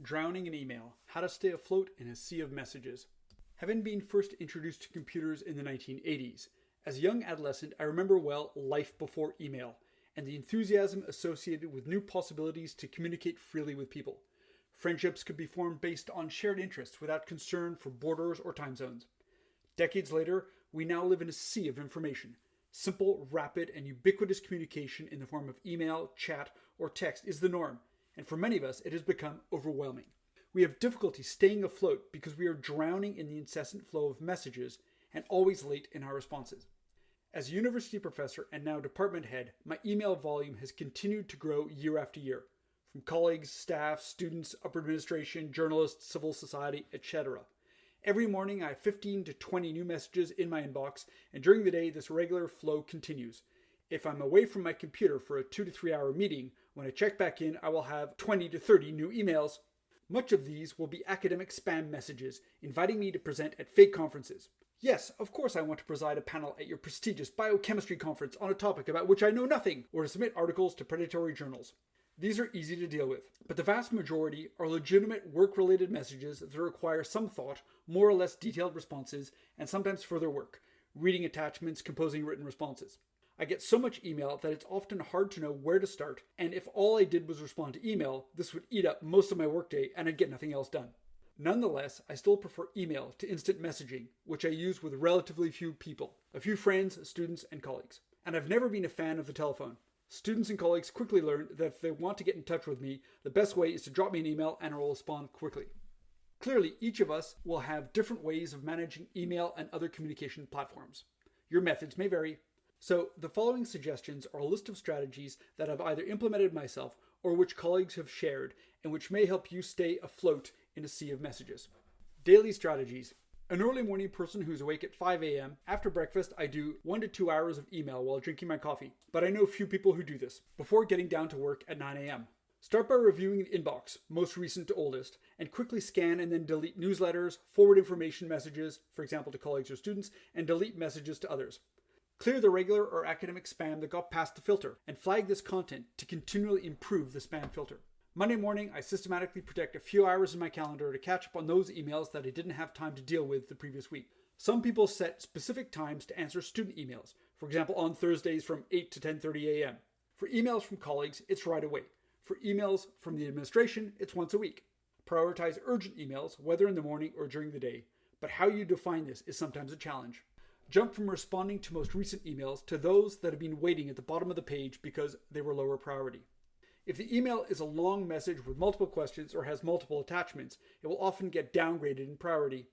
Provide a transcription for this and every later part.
Drowning in Email, How to Stay Afloat in a Sea of Messages. Having been first introduced to computers in the 1980s, as a young adolescent I remember well life before email, and the enthusiasm associated with new possibilities to communicate freely with people. Friendships could be formed based on shared interests without concern for borders or time zones. Decades later, we now live in a sea of information. Simple, rapid, and ubiquitous communication in the form of email, chat, or text is the norm, and for many of us it has become overwhelming. We have difficulty staying afloat because we are drowning in the incessant flow of messages and always late in our responses. As a university professor and now department head, my email volume has continued to grow year after year, from colleagues, staff, students, upper administration, journalists, civil society, etc. Every morning I have 15 to 20 new messages in my inbox, and during the day this regular flow continues. If I'm away from my computer for a 2 to 3 hour meeting, when I check back in I will have 20 to 30 new emails. Much of these will be academic spam messages inviting me to present at fake conferences. Yes, of course I want to preside a panel at your prestigious biochemistry conference on a topic about which I know nothing, or to submit articles to predatory journals. These are easy to deal with, but the vast majority are legitimate work-related messages that require some thought, more or less detailed responses, and sometimes further work, reading attachments, composing written responses. I get so much email that it's often hard to know where to start, and if all I did was respond to email, this would eat up most of my workday and I'd get nothing else done. Nonetheless, I still prefer email to instant messaging, which I use with relatively few people, a few friends, students, and colleagues. And I've never been a fan of the telephone. Students and colleagues quickly learned that if they want to get in touch with me, the best way is to drop me an email and I will respond quickly. Clearly, each of us will have different ways of managing email and other communication platforms. Your methods may vary. So, the following suggestions are a list of strategies that I've either implemented myself or which colleagues have shared and which may help you stay afloat in a sea of messages. Daily strategies. An early morning person who's awake at 5 a.m. After breakfast, I do 1 to 2 hours of email while drinking my coffee, but I know few people who do this, before getting down to work at 9 a.m. Start by reviewing the inbox, most recent to oldest, and quickly scan and then delete newsletters, forward information messages, for example to colleagues or students, and delete messages to others. Clear the regular or academic spam that got past the filter, and flag this content to continually improve the spam filter. Monday morning, I systematically protect a few hours in my calendar to catch up on those emails that I didn't have time to deal with the previous week. Some people set specific times to answer student emails, for example on Thursdays from 8 to 10:30 a.m. For emails from colleagues, it's right away. For emails from the administration, it's once a week. Prioritize urgent emails, whether in the morning or during the day, but how you define this is sometimes a challenge. Jump from responding to most recent emails to those that have been waiting at the bottom of the page because they were lower priority. If the email is a long message with multiple questions or has multiple attachments, it will often get downgraded in priority.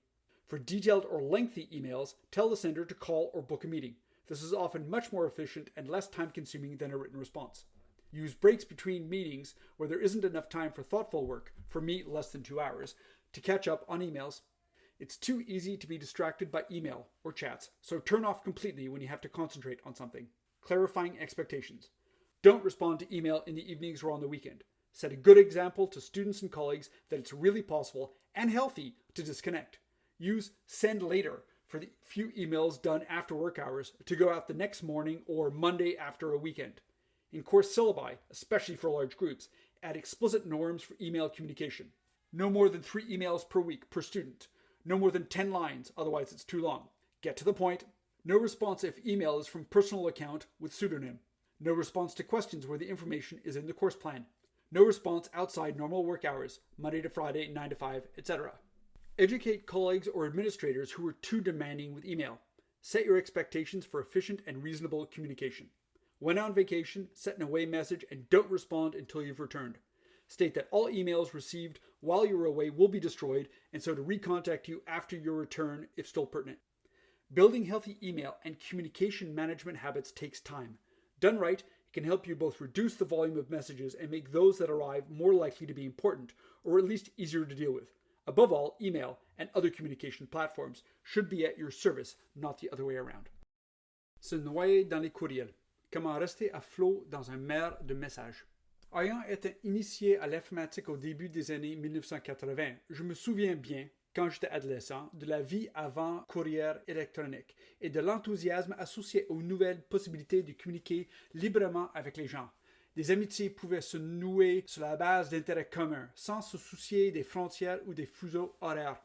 For detailed or lengthy emails, tell the sender to call or book a meeting. This is often much more efficient and less time-consuming than a written response. Use breaks between meetings where there isn't enough time for thoughtful work, for me less than 2 hours, to catch up on emails. It's too easy to be distracted by email or chats, so turn off completely when you have to concentrate on something. Clarifying expectations. Don't respond to email in the evenings or on the weekend. Set a good example to students and colleagues that it's really possible and healthy to disconnect. Use send later for the few emails done after work hours to go out the next morning or Monday after a weekend. In course syllabi, especially for large groups, add explicit norms for email communication. No more than 3 emails per week per student. No more than 10 lines, otherwise it's too long. Get to the point. No response if email is from personal account with pseudonym. No response to questions where the information is in the course plan. No response outside normal work hours, Monday to Friday, 9 to 5, etc. Educate colleagues or administrators who are too demanding with email. Set your expectations for efficient and reasonable communication. When on vacation, set an away message and don't respond until you've returned. State that all emails received while you're away will be destroyed, and so to recontact you after your return if still pertinent. Building healthy email and communication management habits takes time. Done right, it can help you both reduce the volume of messages and make those that arrive more likely to be important, or at least easier to deal with. Above all, email and other communication platforms should be at your service, not the other way around. Se noyer dans les courriels. Comment rester à flot dans un mer de messages. Ayant été initié à l'informatique au début des années 1980, je me souviens bien, quand j'étais adolescent, de la vie avant courriel électronique et de l'enthousiasme associé aux nouvelles possibilités de communiquer librement avec les gens. Des amitiés pouvaient se nouer sur la base d'intérêts communs, sans se soucier des frontières ou des fuseaux horaires.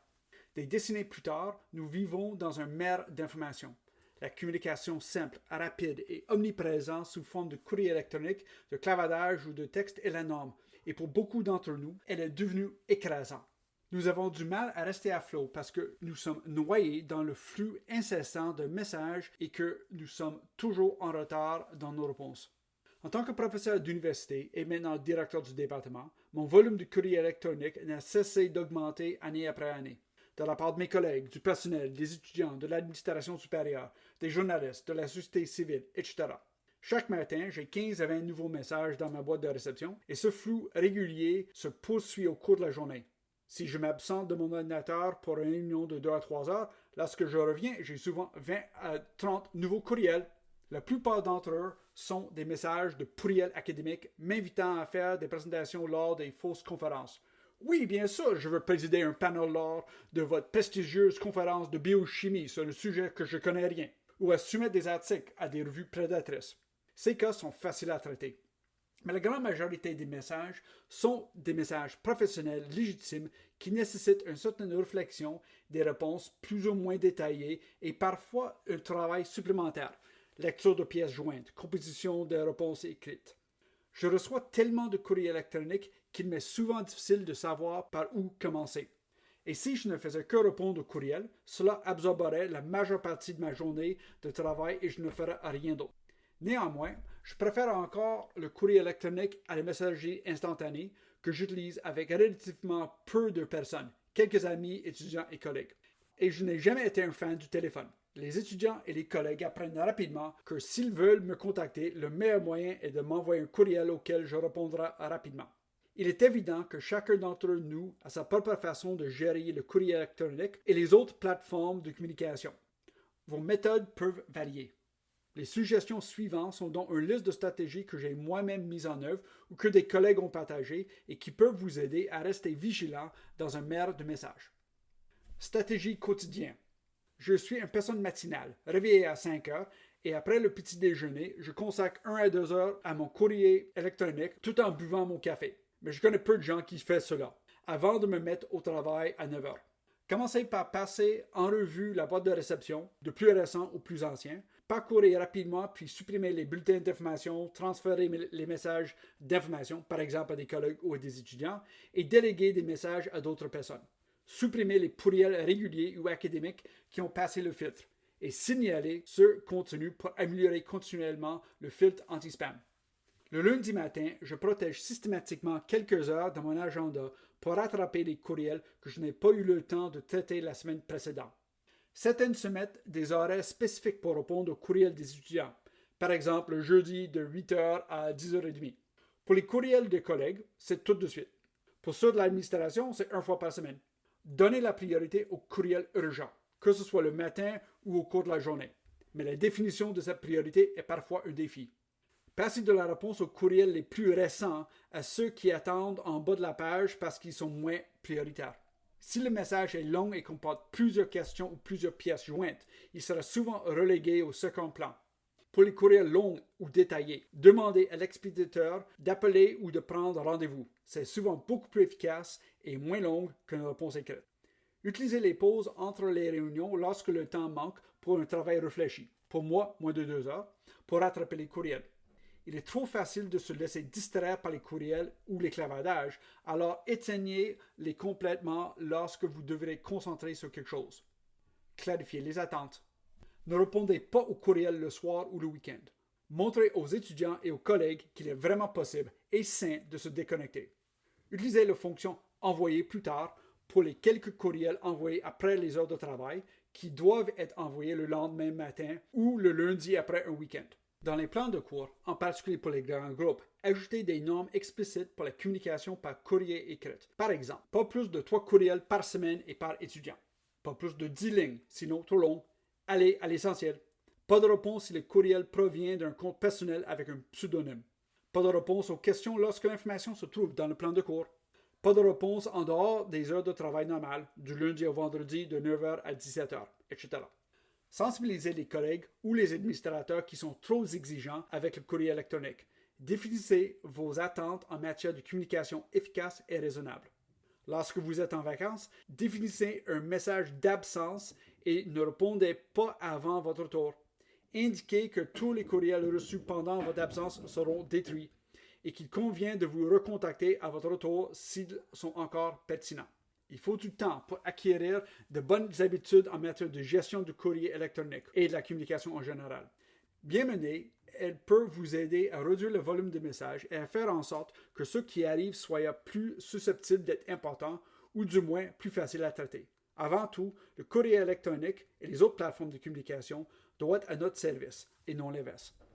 Des décennies plus tard, nous vivons dans un mer d'informations. La communication simple, rapide et omniprésente sous forme de courrier électronique, de clavardage ou de texte est la norme, et pour beaucoup d'entre nous, elle est devenue écrasante. Nous avons du mal à rester à flot parce que nous sommes noyés dans le flux incessant de messages et que nous sommes toujours en retard dans nos réponses. En tant que professeur d'université et maintenant directeur du département, mon volume de courrier électronique n'a cessé d'augmenter année après année. De la part de mes collègues, du personnel, des étudiants, de l'administration supérieure, des journalistes, de la société civile, etc. Chaque matin, j'ai 15 à 20 nouveaux messages dans ma boîte de réception et ce flux régulier se poursuit au cours de la journée. Si je m'absente de mon ordinateur pour une réunion de 2 à 3 heures, lorsque je reviens, j'ai souvent 20 à 30 nouveaux courriels. La plupart d'entre eux sont des messages de courriels académiques m'invitant à faire des présentations lors des fausses conférences. Oui, bien sûr, je veux présider un panel lors de votre prestigieuse conférence de biochimie sur un sujet que je connais rien, ou à soumettre des articles à des revues prédatrices. Ces cas sont faciles à traiter. Mais la grande majorité des messages sont des messages professionnels légitimes qui nécessitent une certaine réflexion, des réponses plus ou moins détaillées et parfois un travail supplémentaire, lecture de pièces jointes, composition de réponses écrites. Je reçois tellement de courriers électroniques qu'il m'est souvent difficile de savoir par où commencer. Et si je ne faisais que répondre aux courriels, cela absorberait la majeure partie de ma journée de travail et je ne ferais rien d'autre. Néanmoins, je préfère encore le courrier électronique à la messagerie instantanée que j'utilise avec relativement peu de personnes, quelques amis, étudiants et collègues. Et je n'ai jamais été un fan du téléphone. Les étudiants et les collègues apprennent rapidement que s'ils veulent me contacter, le meilleur moyen est de m'envoyer un courriel auquel je répondrai rapidement. Il est évident que chacun d'entre nous a sa propre façon de gérer le courrier électronique et les autres plateformes de communication. Vos méthodes peuvent varier. Les suggestions suivantes sont donc une liste de stratégies que j'ai moi-même mises en œuvre ou que des collègues ont partagées et qui peuvent vous aider à rester vigilant dans un mer de messages. Stratégie quotidienne. Je suis une personne matinale, réveillée à 5 heures, et après le petit déjeuner, je consacre 1 à 2 heures à mon courrier électronique tout en buvant mon café. Mais je connais peu de gens qui font cela, avant de me mettre au travail à 9 heures. Commencez par passer en revue la boîte de réception, de plus récent au plus ancien, parcourez rapidement puis supprimez les bulletins d'information, transférez les messages d'information, par exemple à des collègues ou à des étudiants, et déléguez des messages à d'autres personnes. Supprimez les courriels réguliers ou académiques qui ont passé le filtre et signalez ce contenu pour améliorer continuellement le filtre anti-spam. Le lundi matin, je protège systématiquement quelques heures dans mon agenda pour rattraper les courriels que je n'ai pas eu le temps de traiter la semaine précédente. Certaines se mettent des horaires spécifiques pour répondre aux courriels des étudiants, par exemple le jeudi de 8h à 10h30. Pour les courriels des collègues, c'est tout de suite. Pour ceux de l'administration, c'est 1 fois par semaine. Donnez la priorité aux courriels urgents, que ce soit le matin ou au cours de la journée. Mais la définition de cette priorité est parfois un défi. Passez de la réponse aux courriels les plus récents à ceux qui attendent en bas de la page parce qu'ils sont moins prioritaires. Si le message est long et comporte plusieurs questions ou plusieurs pièces jointes, il sera souvent relégué au second plan. Pour les courriels longs ou détaillés, demandez à l'expéditeur d'appeler ou de prendre rendez-vous. C'est souvent beaucoup plus efficace et moins long qu'une réponse écrite. Utilisez les pauses entre les réunions lorsque le temps manque pour un travail réfléchi. Pour moi, moins de 2 heures, pour rattraper les courriels. Il est trop facile de se laisser distraire par les courriels ou les clavardages, alors éteignez-les complètement lorsque vous devrez concentrer sur quelque chose. Clarifiez les attentes. Ne répondez pas aux courriels le soir ou le week-end. Montrez aux étudiants et aux collègues qu'il est vraiment possible et sain de se déconnecter. Utilisez la fonction « Envoyer plus tard » pour les quelques courriels envoyés après les heures de travail qui doivent être envoyés le lendemain matin ou le lundi après un week-end. Dans les plans de cours, en particulier pour les grands groupes, ajoutez des normes explicites pour la communication par courrier écrit. Par exemple, pas plus de 3 courriels par semaine et par étudiant. Pas plus de 10 lignes, sinon trop long. Allez à l'essentiel. Pas de réponse si le courriel provient d'un compte personnel avec un pseudonyme. Pas de réponse aux questions lorsque l'information se trouve dans le plan de cours. Pas de réponse en dehors des heures de travail normales, du lundi au vendredi de 9h à 17h, etc. Sensibilisez les collègues ou les administrateurs qui sont trop exigeants avec le courrier électronique. Définissez vos attentes en matière de communication efficace et raisonnable. Lorsque vous êtes en vacances, définissez un message d'absence et ne répondez pas avant votre retour. Indiquez que tous les courriels reçus pendant votre absence seront détruits et qu'il convient de vous recontacter à votre retour s'ils sont encore pertinents. Il faut du temps pour acquérir de bonnes habitudes en matière de gestion du courrier électronique et de la communication en général. Bien menée, elle peut vous aider à réduire le volume de messages et à faire en sorte que ce qui arrive soit plus susceptible d'être important ou du moins plus facile à traiter. Avant tout, le courrier électronique et les autres plateformes de communication doivent être à notre service et non l'inverse.